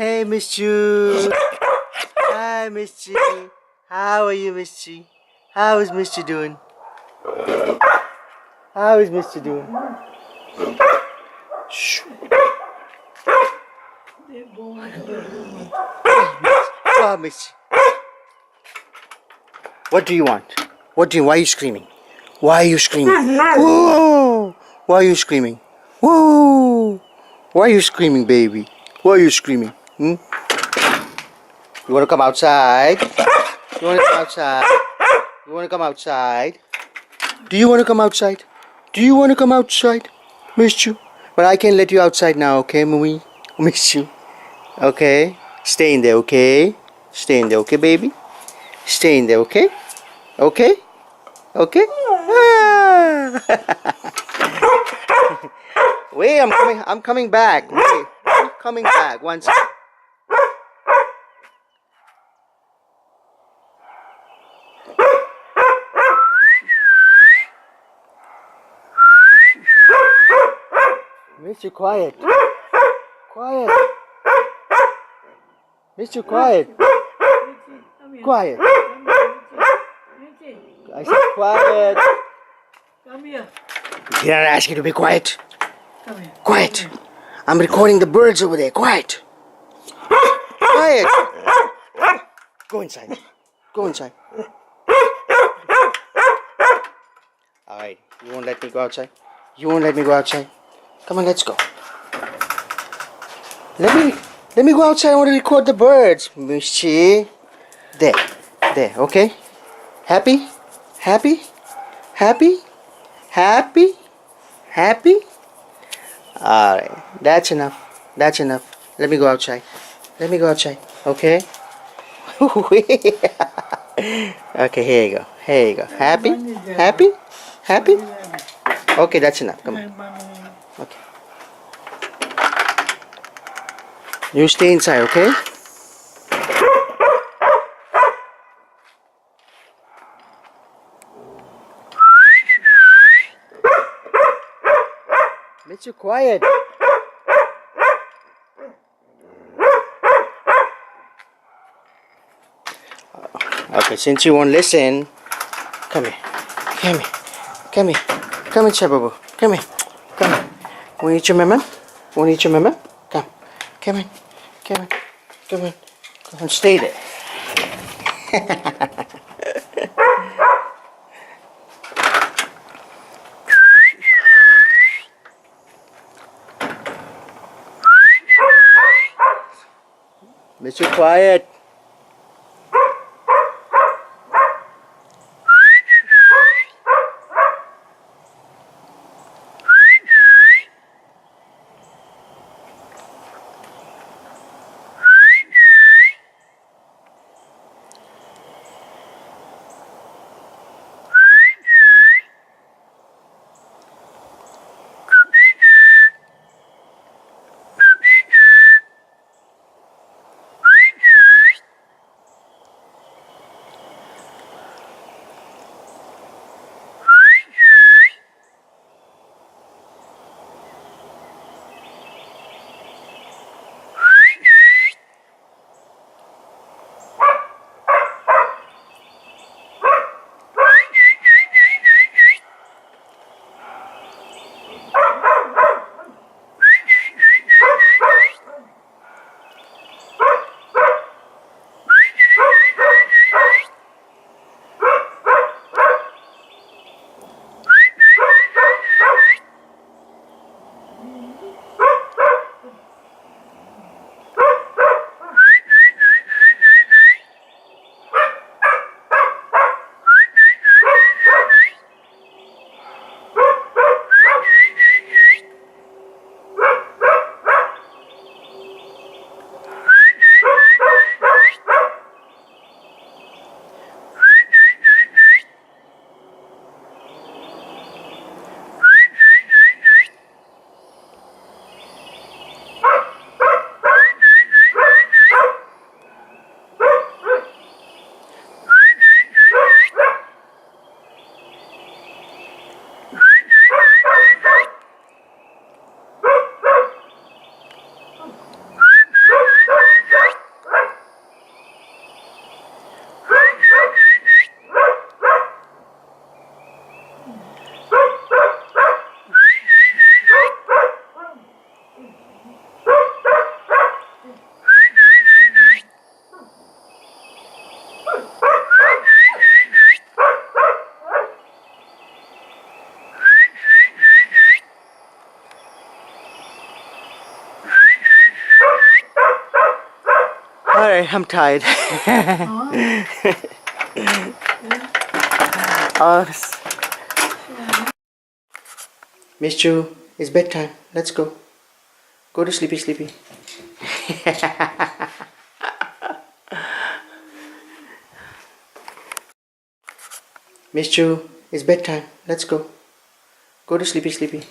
Hey, Miss Chu. Hi, Miss Chu. How are you, Miss Chu? How is Mr. doing? How is Mr. doing? Shh. Go on, Miss. What do you want? Why are you screaming? Why are you screaming? Whoa! Why are you screaming? Whoa! Why are you screaming, baby? Why are you screaming? Hmm? You want to come outside? You want to come outside? You want to come outside? Do you want to come outside? Do you want to come outside? Miss you. But I can't let you outside now, okay, Mummy? Miss you. Okay? Stay in there, okay? Stay in there, okay, baby? Stay in there, okay? Okay? Okay? Ah. Wait, I'm coming back. Wait, I'm coming back. One second. Mr. Quiet. Quiet. Mr. Quiet. Quiet. I said quiet. Come here. Did I ask you to be quiet? Come here. Quiet. I'm recording the birds over there. Quiet. Quiet. Go inside. Go inside. Alright. You won't let me go outside? You won't let me go outside? Come on, let's go. Let me go outside. I want to record the birds. Mishy. There. There, okay? Happy? Happy? Happy? Happy? Happy? Alright. That's enough. That's enough. Let me go outside. Let me go outside. Okay? Okay, here you go. Here you go. Happy? Happy? Happy? Okay, that's enough. Come on. Okay. You stay inside, okay? Mr. Quiet. Okay, since you won't listen, come here. Come here. Come here. Come here, Chababu. Come here. Come here. Want to eat your mama? Want to eat your mama? Come. Come in. Come in. Come in. Come on, stay there. Mr. Quiet. Alright, I'm tired. Oh, Miss Chu, it's bedtime. Let's go. Go to sleepy, sleepy. Miss Chu, it's bedtime. Let's go. Go to sleepy, sleepy.